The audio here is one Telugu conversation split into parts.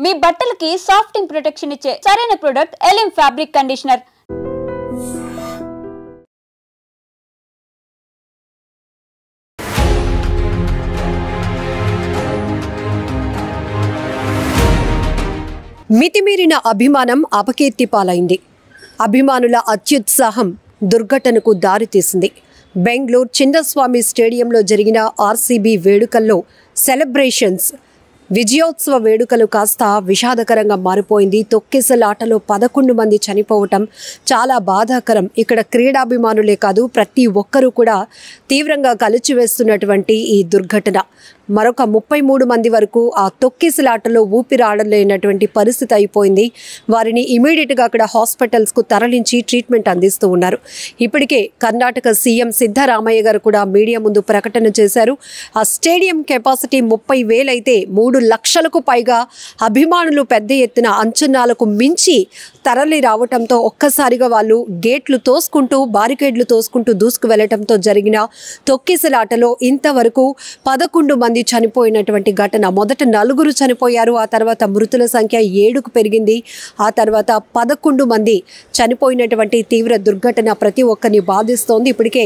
మీ బట్టలకి సాఫ్టింగ్ ప్రొటెక్షన్ ఇచ్చే సరైన ప్రొడక్ట్ ఎలిమ్ ఫ్యాబ్రిక్ కండిషనర్. మితిమీరిన అభిమానం అపకీర్తి పాలైంది. అభిమానుల అత్యుత్సాహం దుర్ఘటనకు దారితీసింది. బెంగళూరు చిన్నస్వామి స్టేడియంలో జరిగిన ఆర్సీబీ వేడుకల్లో సెలబ్రేషన్స్ విజయోత్సవ వేడుకలు కాస్త విషాదకరంగా మారిపోయింది. తొక్కిసలాటలో 11 మంది చనిపోవటం చాలా బాధాకరం. ఇక్కడ క్రీడాభిమానులే కాదు, ప్రతి ఒక్కరూ కూడా తీవ్రంగా కలిచివేస్తున్నటువంటి ఈ దుర్ఘటన. మరొక 33 మంది వరకు ఆ తొక్కిసలాటలో ఊపిరాడలేనటువంటి పరిస్థితి అయిపోయింది. వారిని ఇమీడియట్గా అక్కడ హాస్పిటల్స్కు తరలించి ట్రీట్మెంట్ అందిస్తూ ఉన్నారు. ఇప్పటికే కర్ణాటక సీఎం సిద్ధరామయ్య గారు కూడా మీడియా ముందు ప్రకటన చేశారు. ఆ స్టేడియం కెపాసిటీ 30,000 అయితే 3 లక్షలకు పైగా అభిమానులు పెద్ద ఎత్తున అంచనాలకు మించి తరలి రావటంతో ఒక్కసారిగా వాళ్ళు గేట్లు తోసుకుంటూ బారికేడ్లు తోసుకుంటూ దూసుకు వెళ్లటంతో జరిగిన తొక్కిసలాటలో ఇంతవరకు 11 మంది చనిపోయినటువంటి ఘటన. మొదట 4 చనిపోయారు, ఆ తర్వాత మృతుల సంఖ్య 7కు పెరిగింది. ఆ తర్వాత 11 మంది చనిపోయినటువంటి తీవ్ర దుర్ఘటన ప్రతి ఒక్కరిని బాధిస్తోంది. ఇప్పటికే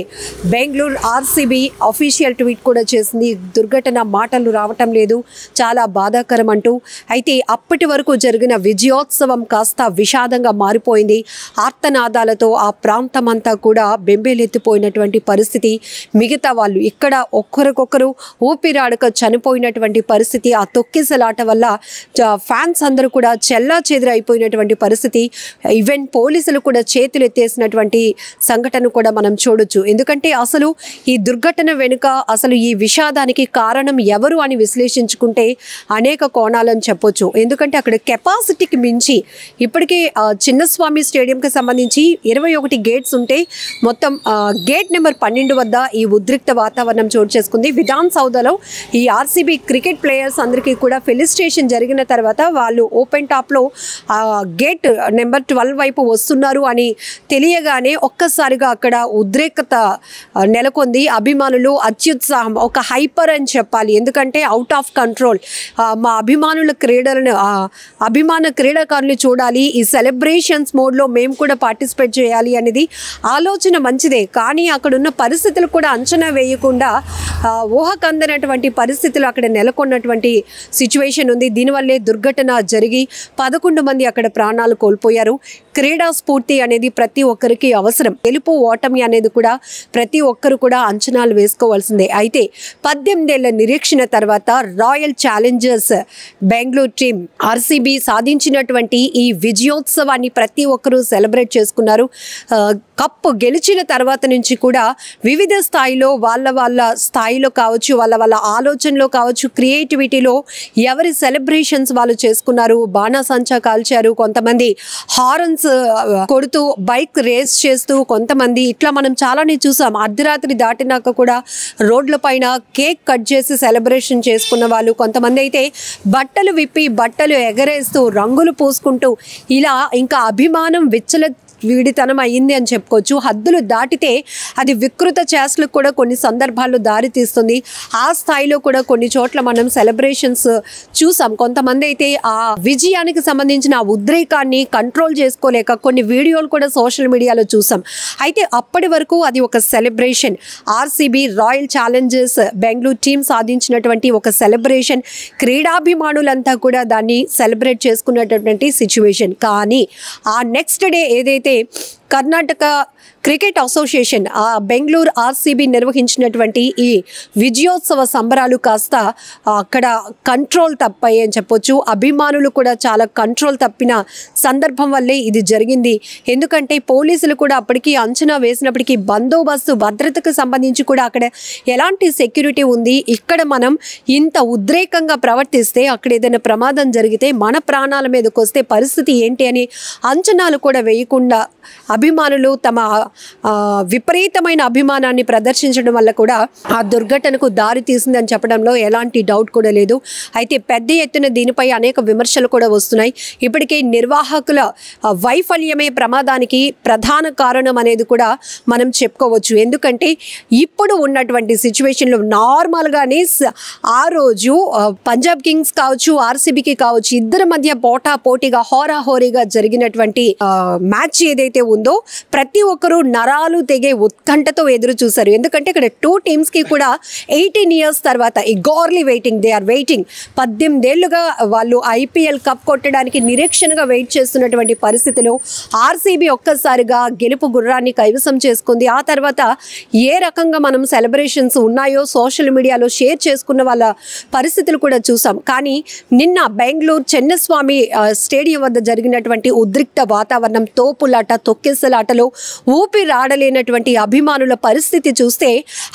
బెంగళూరు ఆర్సీబీ అఫీషియల్ ట్వీట్ కూడా చేసింది. దుర్ఘటన మాటలు రావటం లేదు, చాలా బాధాకరం అంటూ. అయితే అప్పటి వరకు జరిగిన విజయోత్సవం కాస్త విషాదంగా మారిపోయింది. ఆర్తనాదాలతో ఆ ప్రాంతమంతా కూడా బెంబేలెత్తిపోయినటువంటి పరిస్థితి. మిగతా వాళ్ళు ఇక్కడ ఒక్కరికొకరు ఊపిరాడక చనిపోయినటువంటి పరిస్థితి. ఆ తొక్కిసలాట వల్ల ఫ్యాన్స్ అందరూ కూడా చెల్లా చెదిరైపోయినటువంటి పరిస్థితి. ఈవెన్ పోలీసులు కూడా చేతులు ఎత్తేసినటువంటి సంఘటన కూడా మనం చూడొచ్చు. ఎందుకంటే అసలు ఈ దుర్ఘటన వెనుక అసలు ఈ విషాదానికి కారణం ఎవరు అని విశ్లేషించుకుంటే అనేక కోణాలను చెప్పొచ్చు. ఎందుకంటే అక్కడ కెపాసిటీకి మించి ఇప్పటికే చిన్నస్వామి స్టేడియంకి సంబంధించి 21 గేట్స్ ఉంటే మొత్తం గేట్ నెంబర్ 12 వద్ద ఈ ఉద్రిక్త వాతావరణం చోటు చేసుకుంది. విధాన్ సౌధలో ఈ ఆర్సీబీ క్రికెట్ ప్లేయర్స్ అందరికీ కూడా ఫెలిసిటేషన్ జరిగిన తర్వాత వాళ్ళు ఓపెన్ టాప్లో గేట్ నెంబర్ 12 వైపు వస్తున్నారు అని తెలియగానే ఒక్కసారిగా అక్కడ ఉద్రేకత నెలకొంది. అభిమానులు అత్యుత్సాహం, ఒక హైపర్ అని చెప్పాలి. ఎందుకంటే అవుట్ ఆఫ్ కంట్రోల్. మా అభిమానుల క్రీడలను అభిమాన క్రీడాకారులు చూడాలి, ఈ సెలబ్రేషన్స్ మోడ్లో మేము కూడా పార్టిసిపేట్ చేయాలి అనేది ఆలోచన మంచిదే. కానీ అక్కడున్న పరిస్థితులు కూడా అంచనా వేయకుండా ఊహకందనటువంటి పరిస్థితులు అక్కడ నెలకొన్నటువంటి సిచ్యువేషన్ ఉంది. దీనివల్లే దుర్ఘటన జరిగి 11 మంది అక్కడ ప్రాణాలు కోల్పోయారు. క్రీడా స్ఫూర్తి అనేది ప్రతి ఒక్కరికి అవసరం. గెలుపు ఓటమి అనేది కూడా ప్రతి ఒక్కరు కూడా అంచనాలు వేసుకోవాల్సిందే. అయితే 18 ఏళ్ల నిరీక్షణ తర్వాత royal Challengers Bengaluru team RCB సాధించినటువంటి ఈ విజయోత్సవాన్ని ప్రతి ఒక్కరూ సెలబ్రేట్ చేసుకున్నారు. కప్పు గెలిచిన తర్వాత నుంచి కూడా వివిధ స్థాయిలో వాళ్ళ స్థాయిలో కావచ్చు, వాళ్ళ ఆలోచనలో కావచ్చు, క్రియేటివిటీలో ఎవరి సెలబ్రేషన్స్ వాళ్ళు చేసుకున్నారు. బాణాసంచా కాల్చారు, కొంతమంది హారన్స్ కొడుతూ బైక్ రేస్ చేస్తూ, కొంతమంది ఇట్లా మనం చాలానే చూసాం. అర్ధరాత్రి దాటినాక కూడా రోడ్ల పైన కేక్ కట్ చేసి సెలబ్రేషన్ చేసుకున్న వాళ్ళు, కొంతమంది అయితే బట్టలు విప్పి బట్టలు ఎగరేస్తూ రంగులు పూసుకుంటూ ఇలా ఇంకా అభిమానం వీడితనం అయ్యింది అని చెప్పుకోవచ్చు. హద్దులు దాటితే అది వికృత చేష్టలకు కూడా కొన్ని సందర్భాల్లో దారి తీస్తుంది. ఆ స్థాయిలో కూడా కొన్ని చోట్ల మనం సెలబ్రేషన్స్ చూసాం. కొంతమంది అయితే ఆ విజయానికి సంబంధించిన ఆ ఉద్రేకాన్ని కంట్రోల్ చేసుకోలేక కొన్ని వీడియోలు కూడా సోషల్ మీడియాలో చూసాం. అయితే అప్పటి వరకు అది ఒక celebration. RCB royal Challengers Bengaluru team సాధించినటువంటి ఒక సెలబ్రేషన్. క్రీడాభిమానులంతా కూడా దాన్ని సెలబ్రేట్ చేసుకున్నటువంటి సిచ్యువేషన్. కానీ ఆ నెక్స్ట్ డే ఏదైతే Karnataka cricket association Bengaluru RCB నిర్వహించినటువంటి ఈ విజయోత్సవ సంబరాలు కాస్త అక్కడ కంట్రోల్ తప్పాయి అని చెప్పొచ్చు. అభిమానులు కూడా చాలా కంట్రోల్ తప్పిన సందర్భం వల్లే ఇది జరిగింది. ఎందుకంటే పోలీసులు కూడా అప్పటికి అంచనా వేసినప్పటికీ బందోబస్తు భద్రతకు సంబంధించి కూడా అక్కడ ఎలాంటి సెక్యూరిటీ ఉంది, ఇక్కడ మనం ఇంత ఉద్రేకంగా ప్రవర్తిస్తే అక్కడ ఏదైనా ప్రమాదం జరిగితే మన ప్రాణాల మీదకి వస్తే పరిస్థితి ఏంటి అని అంచనాలు కూడా వేయకుండా అభిమానులు తమ విపరీతమైన అభిమానాన్ని ప్రదర్శించడం వల్ల కూడా ఆ దుర్ఘటనకు దారి తీసిందని చెప్పడంలో ఎలాంటి డౌట్ కూడా లేదు. అయితే పెద్ద ఎత్తున దీనిపై అనేక విమర్శలు కూడా వస్తున్నాయి. ఇప్పటికే నిర్వాహకుల వైఫల్యమే ప్రమాదానికి ప్రధాన కారణం అనేది కూడా మనం చెప్పుకోవచ్చు. ఎందుకంటే ఇప్పుడు ఉన్నటువంటి సిచ్యువేషన్లో నార్మల్గానే ఆ రోజు పంజాబ్ కింగ్స్ కావచ్చు, ఆర్సీబీకి కావచ్చు, ఇద్దరి మధ్య పోటాపోటీగా హోరాహోరీగా జరిగినటువంటి మ్యాచ్ ఏదైతే ఉందో ప్రతి ఒక్కరూ నరాలు తెగే ఉత్కంఠతో ఎదురు చూశారు. ఎందుకంటే ఇక్కడ 2 టీమ్స్కి కూడా 18 ఇయర్స్ తర్వాత eagerly waiting, they are waiting. 18 ఏళ్లుగా వాళ్ళు ఐపీఎల్ కప్ కొట్టడానికి నిరీక్షణగా వెయిట్ చేస్తున్నటువంటి పరిస్థితిలో ఆర్సీబీ ఒక్కసారిగా గెలుపు గుర్రాన్ని కైవసం చేసుకుంది. ఆ తర్వాత ఏ రకంగా మనం సెలబ్రేషన్స్ ఉన్నాయో సోషల్ మీడియాలో షేర్ చేసుకున్న వాళ్ళ పరిస్థితులు కూడా చూసాం. కానీ నిన్న బెంగళూరు చిన్నస్వామి స్టేడియం వద్ద జరిగినటువంటి ఉద్రిక్త వాతావరణం, తోపులాట, తొక్కేసలాటలో ఊపిరాడలేనటువంటి అభిమానుల పరిస్థితి చూస్తే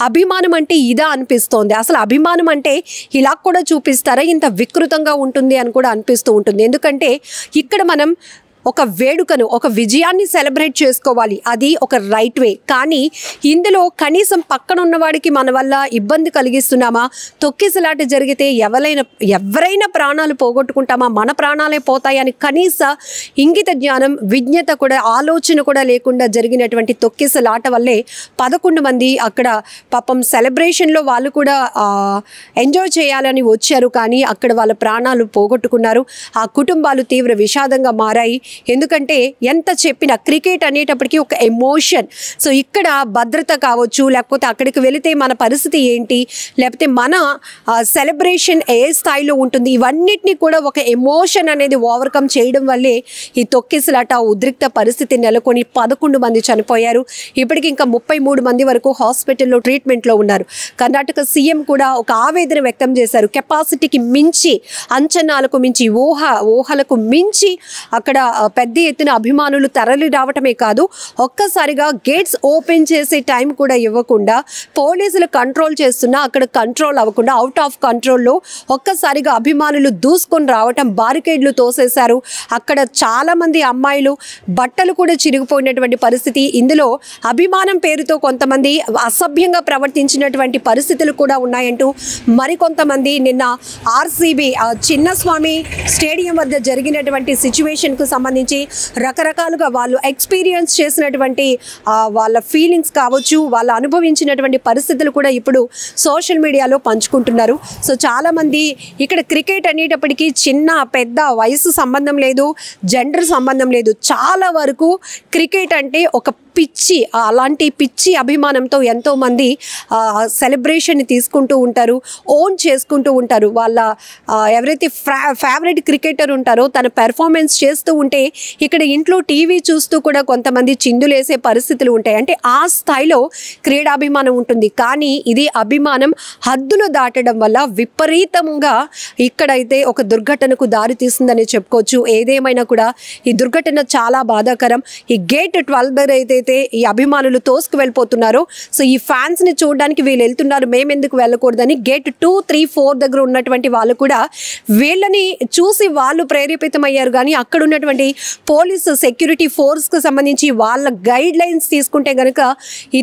అభిమానం అంటే ఇదా అనిపిస్తోంది. అసలు అభిమానం అంటే ఇలా కూడా చూపిస్తారా, ఇంత వికృతంగా ఉంటుంది అని కూడా అనిపిస్తూ ఉంటుంది. ఎందుకంటే ఇక్కడ మనం ఒక వేడుకను, ఒక విజయాన్ని సెలబ్రేట్ చేసుకోవాలి, అది ఒక రైట్ వే. కానీ ఇందులో కనీసం పక్కన ఉన్నవాడికి మన వల్ల ఇబ్బంది కలిగిస్తున్నామా, తొక్కిసలాట జరిగితే ఎవరైనా ప్రాణాలు పోగొట్టుకుంటామా, మన ప్రాణాలే పోతాయని కనీస ఇంగిత జ్ఞానం, విజ్ఞత కూడా, ఆలోచన కూడా లేకుండా జరిగినటువంటి తొక్కిసలాట వల్లే 11 మంది అక్కడ పాపం సెలబ్రేషన్లో వాళ్ళు కూడా ఎంజాయ్ చేయాలని వచ్చారు. కానీ అక్కడ వాళ్ళ ప్రాణాలు పోగొట్టుకున్నారు. ఆ కుటుంబాలు తీవ్ర విషాదంగా మారాయి. ఎందుకంటే ఎంత చెప్పినా క్రికెట్ అనేటప్పటికీ ఒక ఎమోషన్. సో ఇక్కడ భద్రత కావచ్చు, లేకపోతే అక్కడికి వెళితే మన పరిస్థితి ఏంటి, లేకపోతే మన సెలబ్రేషన్ ఏ స్థాయిలో ఉంటుంది, ఇవన్నిటినీ కూడా ఒక ఎమోషన్ అనేది ఓవర్కమ్ చేయడం వల్లే ఈ తొక్కిసలాట ఉద్రిక్త పరిస్థితి నెలకొని 11 మంది చనిపోయారు. ఇప్పటికి ఇంకా 33 మంది వరకు హాస్పిటల్లో ట్రీట్మెంట్లో ఉన్నారు. కర్ణాటక సీఎం కూడా ఒక ఆవేదన వ్యక్తం చేశారు. కెపాసిటీకి మించి, అంచనాలకు మించి, ఊహలకు మించి అక్కడ పెద్ద ఎత్తున అభిమానులు తరలి రావటమే కాదు, ఒక్కసారిగా గేట్స్ ఓపెన్ చేసే టైం కూడా ఇవ్వకుండా పోలీసులు కంట్రోల్ చేస్తున్నా అక్కడ కంట్రోల్ అవ్వకుండా అవుట్ ఆఫ్ కంట్రోల్లో ఒక్కసారిగా అభిమానులు దూసుకొని రావటం, బారికేడ్లు తోసేశారు. అక్కడ చాలామంది అమ్మాయిలు బట్టలు కూడా చిరిగిపోయినటువంటి పరిస్థితి. ఇందులో అభిమానం పేరుతో కొంతమంది అసభ్యంగా ప్రవర్తించినటువంటి పరిస్థితులు కూడా ఉన్నాయంటూ మరికొంతమంది నిన్న ఆర్సీబీ చిన్నస్వామి స్టేడియం వద్ద జరిగినటువంటి సిచ్యువేషన్కు సంబంధించి రకరకాలుగా వాళ్ళు ఎక్స్పీరియన్స్ చేసినటువంటి వాళ్ళ ఫీలింగ్స్ కావచ్చు, వాళ్ళు అనుభవించినటువంటి పరిస్థితులు కూడా ఇప్పుడు సోషల్ మీడియాలో పంచుకుంటున్నారు. సో చాలామంది ఇక్కడ క్రికెట్ అనేటప్పటికీ చిన్న పెద్ద వయసు సంబంధం లేదు, జెండర్ సంబంధం లేదు. చాలా వరకు క్రికెట్ అంటే ఒక పిచ్చి, అలాంటి పిచ్చి అభిమానంతో ఎంతోమంది సెలబ్రేషన్ని తీసుకుంటూ ఉంటారు, ఓన్ చేసుకుంటూ ఉంటారు. వాళ్ళ ఎవరైతే ఫేవరెట్ క్రికెటర్ ఉంటారో తన పెర్ఫార్మెన్స్ చేస్తూ ఉంటే ఇక్కడ ఇంట్లో టీవీ చూస్తూ కూడా కొంతమంది చిందులేసే పరిస్థితులు ఉంటాయి. అంటే ఆ స్థాయిలో క్రీడాభిమానం ఉంటుంది. కానీ ఇది అభిమానం హద్దులు దాటడం వల్ల విపరీతంగా ఇక్కడైతే ఒక దుర్ఘటనకు దారి తీస్తుందని చెప్పుకోవచ్చు. ఏదేమైనా కూడా ఈ దుర్ఘటన చాలా బాధాకరం. ఈ గేట్ 12 దగ్గర అయితే ఈ అభిమానులు తోసుకు వెళ్ళిపోతున్నారో, సో ఈ ఫ్యాన్స్ ని చూడడానికి వీళ్ళు వెళ్తున్నారు, మేమెందుకు వెళ్ళకూడదని గేట్ 2, 3, 4 దగ్గర ఉన్నటువంటి వాళ్ళు కూడా వీళ్ళని చూసి వాళ్ళు ప్రేరేపితమయ్యారు. కానీ అక్కడ ఉన్నటువంటి పోలీసు సెక్యూరిటీ ఫోర్స్కి సంబంధించి వాళ్ళ గైడ్ లైన్స్ తీసుకుంటే కనుక ఈ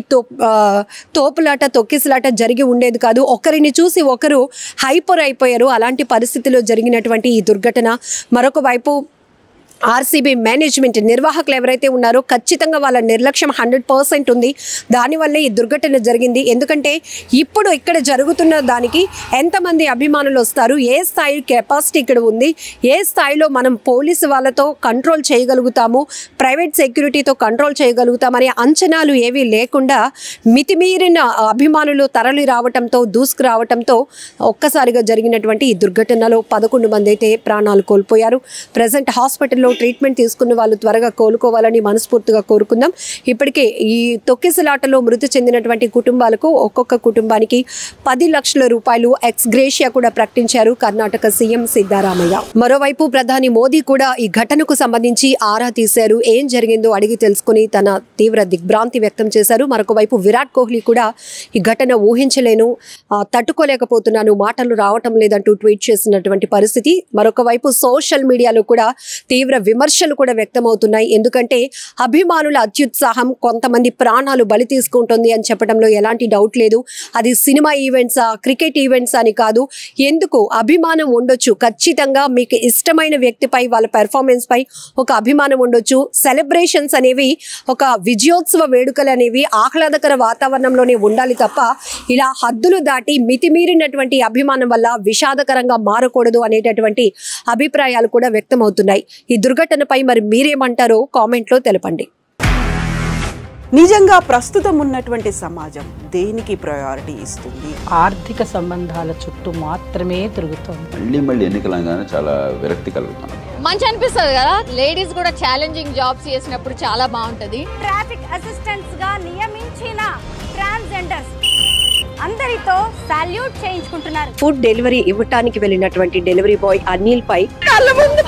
తోపులాట, తొక్కిసలాట జరిగి ఉండేది కాదు. ఒకరిని చూసి ఒకరు హైపర్ అయిపోయారు. అలాంటి పరిస్థితిలో జరిగినటువంటి ఈ దుర్ఘటన. మరొక వైపు ఆర్సీబీ మేనేజ్మెంట్, నిర్వాహకులు ఎవరైతే ఉన్నారో ఖచ్చితంగా వాళ్ళ నిర్లక్ష్యం 100% ఉంది. దానివల్లే ఈ దుర్ఘటన జరిగింది. ఎందుకంటే ఇప్పుడు ఇక్కడ జరుగుతున్న దానికి ఎంతమంది అభిమానులు వస్తారు, ఏ స్థాయి కెపాసిటీ ఇక్కడ ఉంది, ఏ స్థాయిలో మనం పోలీసు వాళ్ళతో కంట్రోల్ చేయగలుగుతాము, ప్రైవేట్ సెక్యూరిటీతో కంట్రోల్ చేయగలుగుతామనే అంచనాలు ఏవీ లేకుండా మితిమీరిన అభిమానులు తరలి రావటంతో, దూసుకురావటంతో ఒక్కసారిగా జరిగినటువంటి ఈ దుర్ఘటనలో 11 మంది అయితే ప్రాణాలు కోల్పోయారు. ప్రజెంట్ హాస్పిటల్లో ట్రీట్మెంట్ తీసుకున్న వాళ్ళు త్వరగా కోలుకోవాలని మనస్ఫూర్తిగా కోరుకుందాం. ఇప్పటికే ఈ తొక్కిసలాటలో మృతి చెందినటువంటి కుటుంబాలకు ఒక్కొక్క కుటుంబానికి 10 లక్షల రూపాయలు ఎక్స్ గ్రేషియా కూడా ప్రకటించారు కర్ణాటక సీఎం సిద్ధరామయ్య. మరోవైపు ప్రధాని మోదీ కూడా ఈ ఘటనకు సంబంధించి ఆరా తీశారు. ఏం జరిగిందో అడిగి తెలుసుకుని తన తీవ్ర దిగ్భ్రాంతి వ్యక్తం చేశారు. మరొక వైపు విరాట్ కోహ్లీ కూడా ఈ ఘటన ఊహించలేను, తట్టుకోలేకపోతున్నాను, మాటలు రావటం లేదంటూ ట్వీట్ చేసినటువంటి పరిస్థితి. మరొక వైపు సోషల్ మీడియాలో కూడా తీవ్ర విమర్శలు కూడా వ్యక్తమవుతున్నాయి. ఎందుకంటే అభిమానుల అత్యుత్సాహం కొంతమంది ప్రాణాలు బలి తీసుకుంటుంది అని చెప్పడంలో ఎలాంటి డౌట్ లేదు. అది సినిమా ఈవెంట్సా, క్రికెట్ ఈవెంట్స్ అని కాదు. ఎందుకు అభిమానం ఉండొచ్చు, ఖచ్చితంగా మీకు ఇష్టమైన వ్యక్తిపై, వాళ్ళ పెర్ఫార్మెన్స్ పై ఒక అభిమానం ఉండొచ్చు. సెలబ్రేషన్స్ అనేవి, ఒక విజయోత్సవ వేడుకలు అనేవి ఆహ్లాదకర వాతావరణంలోనే ఉండాలి తప్ప ఇలా హద్దులు దాటి మితిమీరినటువంటి అభిమానం వల్ల విషాదకరంగా మారకూడదు అనేటటువంటి అభిప్రాయాలు కూడా వ్యక్తమవుతున్నాయి. ఈ దుర్ఘటనపై మరి మీరేమంటారో కామెంట్లో తెలపండి. నిజంగా ప్రస్తుతం ఉన్నటువంటి సమాజం దేనికి ప్రయారిటీ ఇస్తుంది? ఆర్థిక సంబంధాల చుట్టూ మాత్రమే తిరుగుతుంది. మళ్ళీ ఎన్నికలంగానే చాలా విరక్తి కలుగుతుంది. మంచి అనిపిస్తుంది కదా, లేడీస్ కూడా ఛాలెంజింగ్ జాబ్స్ చేసినప్పుడు చాలా బాగుంటది. ట్రాఫిక్ అసిస్టెంట్స్ గా నియమించిన ట్రాన్స్జెండర్స్ అందరితో సాల్యూట్ చేయించుకుంటున్నారు. ఫుడ్ డెలివరీ ఇవ్వటానికి వెళ్ళినటువంటి డెలివరీ బాయ్ అనిల్ పై కళ్ళ ముందు